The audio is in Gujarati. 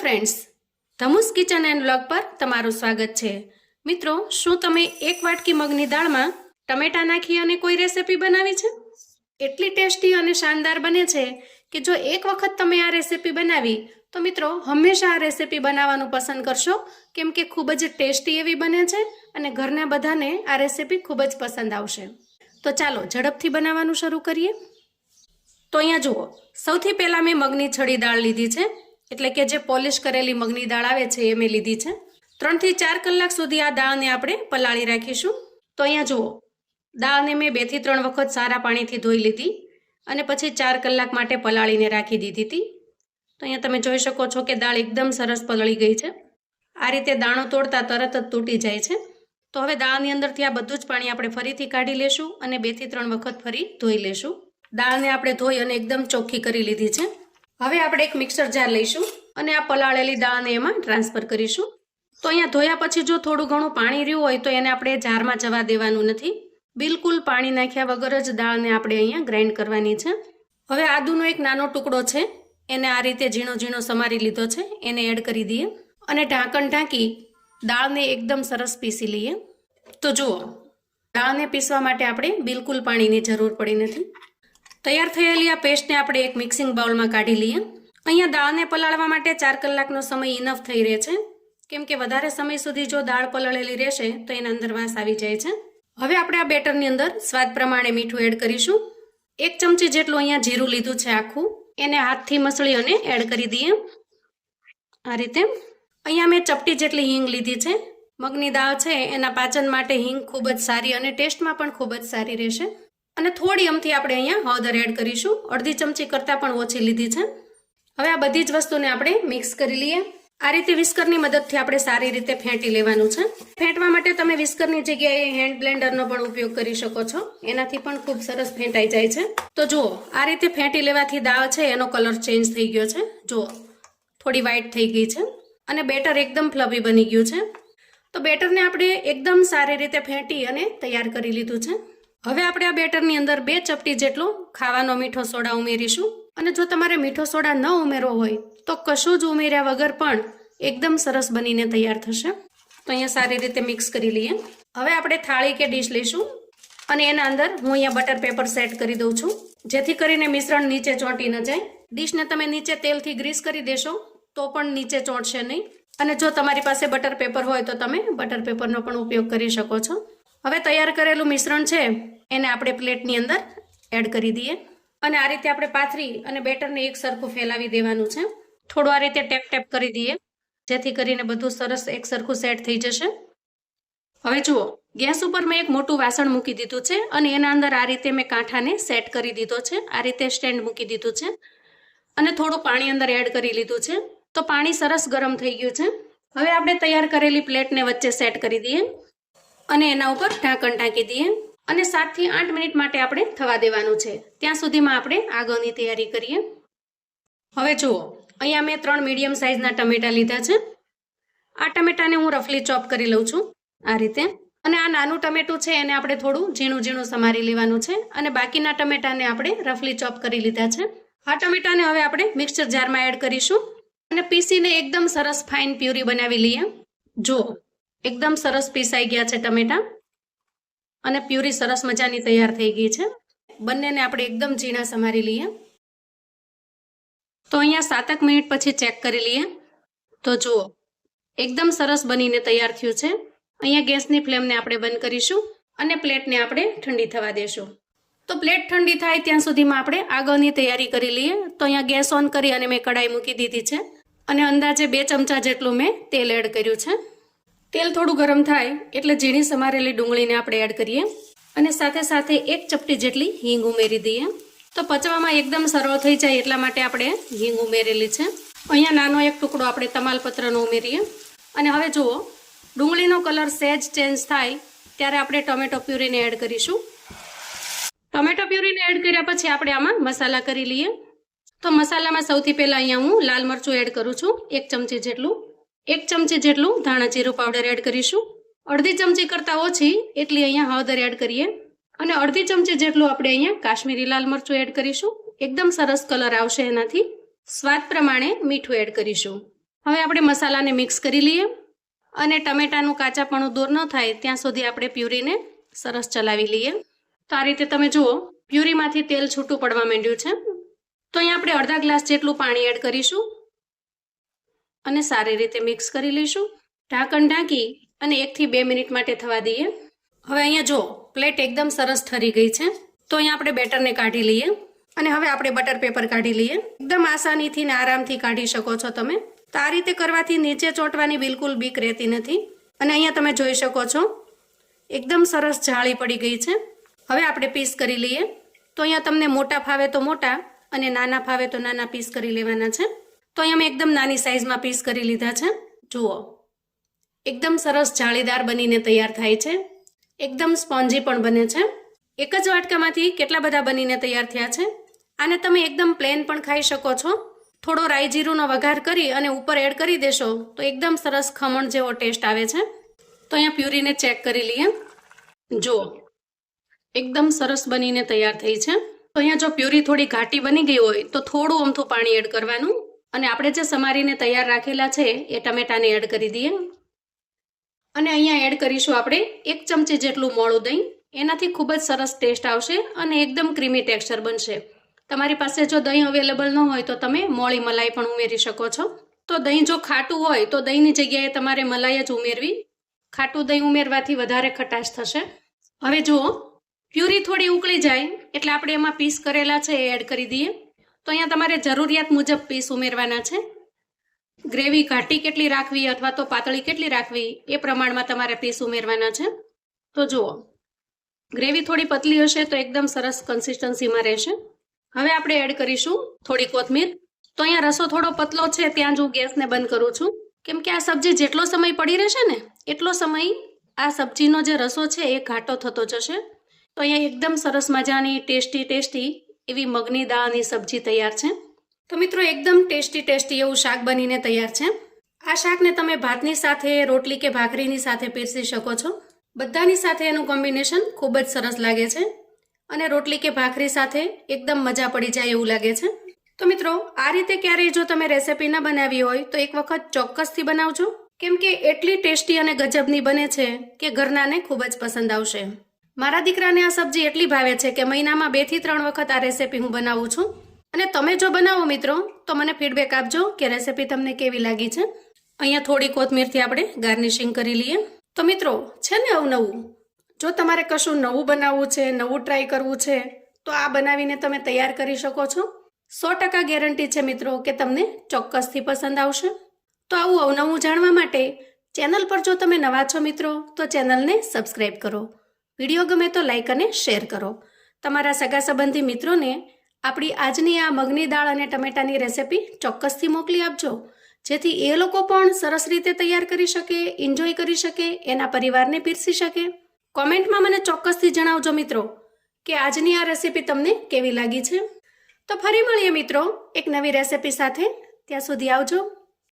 ફ્રેન્ડ્સ, ધમુસ કિચન એન્ડ વ્લોગ પર તમારું સ્વાગત છે। મિત્રો, શું તમે એક વાટકી મગની દાળમાં ટમેટા નાખી અને કોઈ રેસિપી બનાવી છે? એટલી ટેસ્ટી અને શાનદાર બને છે કે જો એક વખત તમે આ રેસિપી બનાવી તો મિત્રો હંમેશા આ રેસિપી બનાવવાનું પસંદ કરશો, કેમ કે ખૂબ જ ટેસ્ટી એવી બને છે અને ઘરના બધાને આ રેસિપી ખૂબ જ પસંદ આવશે। તો ચાલો ઝડપથી બનાવવાનું શરૂ કરીએ। તો અહીંયા જુઓ, સૌથી પહેલાં મેં મગની છડી દાળ લીધી છે, એટલે કે જે પોલિશ કરેલી મગની દાળ આવે છે એ મેં લીધી છે। 3 થી 4 કલાક સુધી આ દાળને આપણે પલાળી રાખીશું। તો અહીંયા જુઓ, દાળને મેં 2 થી 3 વખત સારા પાણીથી ધોઈ લીધી અને પછી 4 કલાક માટે પલાળીને રાખી દીધી હતી। તો અહીંયા તમે જોઈ શકો છો કે દાળ એકદમ સરસ પલળી ગઈ છે। આ રીતે દાણો તોડતા તરત જ તૂટી જાય છે। તો હવે દાળની અંદરથી આ બધું જ પાણી આપણે ફરીથી કાઢી લેશું અને 2 થી 3 વખત ફરી ધોઈ લેશું। દાળને આપણે ધોઈ અને એકદમ ચોખ્ખી કરી લીધી છે। હવે આપણે એક મિક્સર જાર લઈશું અને આ પલાળેલી દાળને એમાં ટ્રાન્સફર કરીશું। તો અહીંયા ધોયા પછી જો થોડું ઘણું પાણી રહ્યું હોય તો એને આપણે જારમાં જવા દેવાનું નથી, બિલકુલ પાણી નાખ્યા વગર જ દાળને આપણે અહીંયા ગ્રાઇન્ડ કરવાની છે। હવે આદુનો એક નાનો ટુકડો છે, એને આ રીતે ઝીણો ઝીણો સમારી લીધો છે, એને એડ કરી દઈએ અને ઢાંકણ ઢાંકી દાળને એકદમ સરસ પીસી લઈએ। તો જુઓ, દાળને પીસવા માટે આપણે બિલકુલ પાણીની જરૂર પડી નથી। તૈયાર થયેલી આ પેસ્ટને આપણે એક મિક્સિંગ બાઉલમાં કાઢી લઈએ। અહીંયા દાળને પલાળવા માટે 4 કલાકનો સમય ઇનફ થઈ રહે છે, કેમ કે વધારે સમય સુધી જો દાળ પલળેલી રહેશે તો એના અંદર વાસ આવી જાય છે। હવે આપણે આ બેટરની અંદર સ્વાદ પ્રમાણે મીઠું એડ કરીશું। 1 ચમચી જેટલું અહીંયા જીરું લીધું છે આખું, એને હાથથી મસળી અને એડ કરી દઈએ આ રીતે। અહીંયા મેં ચપટી જેટલી હિંગ લીધી છે। મગની દાળ છે એના પાચન માટે હિંગ ખૂબ જ સારી અને ટેસ્ટમાં પણ ખૂબ જ સારી રહેશે। અને થોડી અમથી આપણે અહીંયા હળદર એડ કરીશું, અડધી ચમચી કરતાં પણ ઓછી લીધી છે। હવે આ બધી જ વસ્તુને આપણે મિક્સ કરી લઈએ। આ રીતે વિસ્કરની મદદથી આપણે સારી રીતે ફેંટી લેવાનું છે। ફેંટવા માટે તમે વિસ્કરની જગ્યાએ હેન્ડ બ્લેન્ડરનો પણ ઉપયોગ કરી શકો છો, એનાથી પણ ખૂબ સરસ ફેંટાઈ જાય છે। તો જુઓ, આ રીતે ફેંટી લેવાથી દાળ છે એનો કલર ચેન્જ થઈ ગયો છે, જુઓ થોડી વ્હાઈટ થઈ ગઈ છે અને બેટર એકદમ ફ્લફી બની ગયું છે। તો બેટરને આપણે એકદમ સારી રીતે ફેંટી અને તૈયાર કરી લીધું છે। હવે આપણે આ બેટરની અંદર 2 ચપટી જેટલો ખાવાનો મીઠો સોડા ઉમેરીશું અને જો તમારે મીઠો સોડા ન ઉમેરવો હોય તો કશું જ ઉમેર્યા વગર પણ એકદમ સરસ બનીને તૈયાર થશે। તો અહીંયા સારી રીતે મિક્સ કરી લઈએ। હવે આપણે થાળી કે ડીશ લઈશું અને એના અંદર હું અહીંયા બટર પેપર સેટ કરી દઉં છું, જેથી કરીને મિશ્રણ નીચે ચોંટી ન જાય। ડીશને તમે નીચે તેલથી ગ્રીસ કરી દેશો તો પણ નીચે ચોંટશે નહીં, અને જો તમારી પાસે બટર પેપર હોય તો તમે બટર પેપરનો પણ ઉપયોગ કરી શકો છો। હવે તૈયાર કરેલું મિશ્રણ છે એને આપણે પ્લેટની અંદર એડ કરી દઈએ અને આ રીતે આપણે પાથરી અને બેટરને એક સરખું ફેલાવી દેવાનું છે। થોડું આ રીતે ટેપ ટેપ કરી દઈએ, જેથી કરીને બધું સરસ એક સરખું સેટ થઈ જશે। હવે જુઓ, ગેસ ઉપર મેં એક મોટું વાસણ મૂકી દીધું છે અને એના અંદર આ રીતે મેં કાંઠાને સેટ કરી દીધો છે, આ રીતે સ્ટેન્ડ મૂકી દીધું છે અને થોડું પાણી અંદર એડ કરી લીધું છે। તો પાણી સરસ ગરમ થઈ ગયું છે। હવે આપણે તૈયાર કરેલી પ્લેટને વચ્ચે સેટ કરી દઈએ અને એના ઉપર ઢાંકણ ઢાંકી દઈએ અને 7 થી 8 મિનિટ માટે આપણે થવા દેવાનું છે। ત્યાં સુધીમાં આપણે આગળની તૈયારી કરીએ। હવે જુઓ, અહીંયા મેં 3 મીડિયમ સાઇઝના ટમેટા લીધા છે। આ ટમેટાને હું રફલી ચોપ કરી લઉં છું આ રીતે, અને આ નાનું ટમેટું છે એને આપણે થોડું ઝીણું ઝીણું સમારી લેવાનું છે અને બાકીના ટમેટાને આપણે રફલી ચોપ કરી લીધા છે। આ ટમેટાને હવે આપણે મિક્સર જારમાં એડ કરીશું અને પીસીને એકદમ સરસ ફાઇન પ્યુરી બનાવી લઈએ। જુઓ, એકદમ સરસ પીસાઈ ગયા છે ટમેટા અને પ્યુરી સરસ મજાની તૈયાર થઈ ગઈ છે। બંનેને આપણે એકદમ ઝીણા સમારી લઈએ। તો અહીંયા 7 મિનિટ પછી ચેક કરી લઈએ। તો જુઓ, એકદમ સરસ બનીને તૈયાર થયું છે। અહીંયા ગેસની ફ્લેમને આપણે બંધ કરીશું અને પ્લેટને આપણે ઠંડી થવા દેશું। તો પ્લેટ ઠંડી થાય ત્યાં સુધીમાં આપણે આગળની તૈયારી કરી લઈએ। તો અહીંયા ગેસ ઓન કરી અને મેં કઢાઈ મૂકી દીધી છે અને અંદાજે 2 ચમચા જેટલું મેં તેલ એડ કર્યું છે। તેલ થોડું ગરમ થાય એટલે ઝીણી સમારેલી ડુંગળીને આપણે એડ કરીએ અને સાથે સાથે 1 ચપટી જેટલી હિંગ ઉમેરી દઈએ। તો પચવામાં એકદમ સરળ થઈ જાય એટલા માટે આપણે હિંગ ઉમેરેલી છે। અહીંયા નાનો એક ટુકડો આપણે તમાલપત્રનો ઉમેરીએ અને હવે જુઓ, ડુંગળીનો કલર સહેજ ચેન્જ થાય ત્યારે આપણે ટોમેટો પ્યુરીને એડ કરીશું। ટોમેટો પ્યુરીને એડ કર્યા પછી આપણે આમાં મસાલા કરી લઈએ। તો મસાલામાં સૌથી પહેલાં અહીંયા હું લાલ મરચું એડ કરું છું 1 ચમચી જેટલું। 1 ચમચી જેટલું ધાણા જીરું પાવડર એડ કરીશું, અડધી ચમચી કરતાં ઓછી એટલી અહીંયા હળદર એડ કરીએ અને અડધી ચમચી જેટલું આપણે અહીંયા કાશ્મીરી લાલ મરચું એડ કરીશું। એકદમ સરસ કલર આવશે એનાથી। સ્વાદ પ્રમાણે મીઠું એડ કરીશું। હવે આપણે મસાલાને મિક્સ કરી લઈએ અને ટમેટાનું કાચાપણું દૂર ન થાય ત્યાં સુધી આપણે પ્યુરીને સરસ ચલાવી લઈએ. તો આ રીતે તમે જુઓ પ્યુરીમાંથી તેલ છૂટું પડવા માંડ્યું છે. તો અહીંયા આપણે અડધા ગ્લાસ જેટલું પાણી એડ કરીશું અને સારી રીતે મિક્સ કરી લઈશું. ઢાંકણ ઢાંકી અને 1 થી 2 મિનિટ માટે થવા દઈએ. હવે અહીંયા જો પ્લેટ એકદમ સરસ ઠરી ગઈ છે. તો અહીંયા આપણે બેટરને કાઢી લઈએ અને હવે આપણે બટર પેપર કાઢી લઈએ. એકદમ આસાનીથી ને આરામથી કાઢી શકો છો તમે. તો આ રીતે કરવાથી નીચે ચોંટવાની બિલકુલ બીક રહેતી નથી. અને અહીંયા તમે જોઈ શકો છો એકદમ સરસ જાળી પડી ગઈ છે. હવે આપણે પીસ કરી લઈએ. તો અહીંયા તમને મોટા ફાવે તો મોટા અને નાના ફાવે તો નાના પીસ કરી લેવાના છે. તો અહીંયા મેં એકદમ નાની સાઈઝમાં પીસ કરી લીધા છે. જુઓ એકદમ સરસ જાળીદાર બનીને તૈયાર થાય છે. એકદમ સ્પોન્જી પણ બને છે. એક જ વાટકામાંથી કેટલા બધા બનીને તૈયાર થયા છે. આને તમે એકદમ પ્લેન પણ ખાઈ શકો છો. થોડો રાઈ જીરુંનો વઘાર કરી અને ઉપર એડ કરી દેશો તો એકદમ સરસ ખમણ જેવો ટેસ્ટ આવે છે. તો અહીંયા પ્યુરીને ચેક કરી લઈએ. જુઓ એકદમ સરસ બનીને તૈયાર થઈ છે. તો અહીંયા જો પ્યુરી થોડી ઘાટી બની ગઈ હોય તો થોડું અમથું પાણી એડ કરવાનું અને આપણે જે સમારીને તૈયાર રાખેલા છે એ ટમેટાને એડ કરી દઈએ. અને અહીંયા એડ કરીશું આપણે 1 ચમચી જેટલું મોળું દહીં. એનાથી ખૂબ જ સરસ ટેસ્ટ આવશે અને એકદમ ક્રીમી ટેક્સચર બનશે. તમારી પાસે જો દહીં અવેલેબલ ન હોય તો તમે મોળી મલાઈ પણ ઉમેરી શકો છો. તો દહીં જો ખાટું હોય તો દહીંની જગ્યાએ તમારે મલાઈ જ ઉમેરવી. ખાટું દહીં ઉમેરવાથી વધારે ખટાશ થશે. હવે જુઓ પ્યુરી થોડી ઉકળી જાય એટલે આપણે એમાં પીસ કરેલા છે એ એડ કરી દઈએ. તો અહીંયા તમારે જરૂરિયાત મુજબ પીસ ઉમેરવાના છે. ગ્રેવી ઘાટી કેટલી રાખવી અથવા તો પાતળી કેટલી રાખવી એ પ્રમાણમાં તમારે પીસ ઉમેરવાના છે. તો જુઓ ગ્રેવી થોડી પતલી હશે તો એકદમ સરસ કન્સિસ્ટન્સીમાં રહેશે. હવે આપણે એડ કરીશું થોડી કોથમીર. તો અહીંયા રસો થોડો પતલો છે ત્યાં જ હું ગેસને બંધ કરું છું. કેમ કે આ સબ્જી જેટલો સમય પડી રહેશે ને એટલો સમય આ સબ્જીનો જે રસો છે એ ઘાટો થતો જશે. તો અહીંયા એકદમ સરસ મજાની ટેસ્ટી એવી મગની દાળની સબ્જી તૈયાર છે. તો મિત્રો એકદમ ટેસ્ટી એવું શાક બનીને તૈયાર છે. આ શાકને તમે ભાતની સાથે રોટલી કે ભાખરીની સાથે પીરસી શકો છો. બધાની સાથે એનું કોમ્બિનેશન ખૂબ જ સરસ લાગે છે અને રોટલી કે ભાખરી સાથે એકદમ મજા પડી જાય એવું લાગે છે. તો મિત્રો આ રીતે ક્યારેય જો તમે રેસિપી ન બનાવી હોય તો એક વખત ચોક્કસથી બનાવજો. કેમ કે એટલી ટેસ્ટી અને ગજબની બને છે કે ઘરનાને ખૂબ જ પસંદ આવશે. મારા દીકરાને આ સબ્જી એટલી ભાવે છે કે મહિનામાં 2 થી 3 વખત આ રેસિપી હું બનાવું છું. અને તમે જો બનાવો મિત્રો તો મને ફીડબેક આપજો કે રેસિપી તમને કેવી લાગી છે. અહીંયા થોડી કોથમીરથી આપણે ગાર્નિશિંગ કરી લઈએ. તો મિત્રો છે ને અવનવું જો તમારે કશું નવું બનાવવું છે, નવું ટ્રાય કરવું છે તો આ બનાવીને તમે તૈયાર કરી શકો છો. 100% ગેરંટી છે મિત્રો કે તમને ચોક્કસથી પસંદ આવશે. તો આવું અવનવું જાણવા માટે ચેનલ પર જો તમે નવા છો મિત્રો તો ચેનલને સબસ્ક્રાઈબ કરો. વિડીયો ગમે તો લાઈક અને શેર કરો. તમારા સગા સંબંધી મિત્રોને આપણી આજની આ મગની દાળ અને ટમેટાની રેસિપી ચોક્કસથી મોકલી આપજો, જેથી એ લોકો પણ સરસ રીતે તૈયાર કરી શકે, એન્જોય કરી શકે, એના પરિવારને પીરસી શકે. કોમેન્ટમાં મને ચોક્કસથી જણાવજો મિત્રો કે આજની આ રેસિપી તમને કેવી લાગી છે. તો ફરી મળીએ મિત્રો એક નવી રેસિપી સાથે. ત્યાં સુધી આવજો.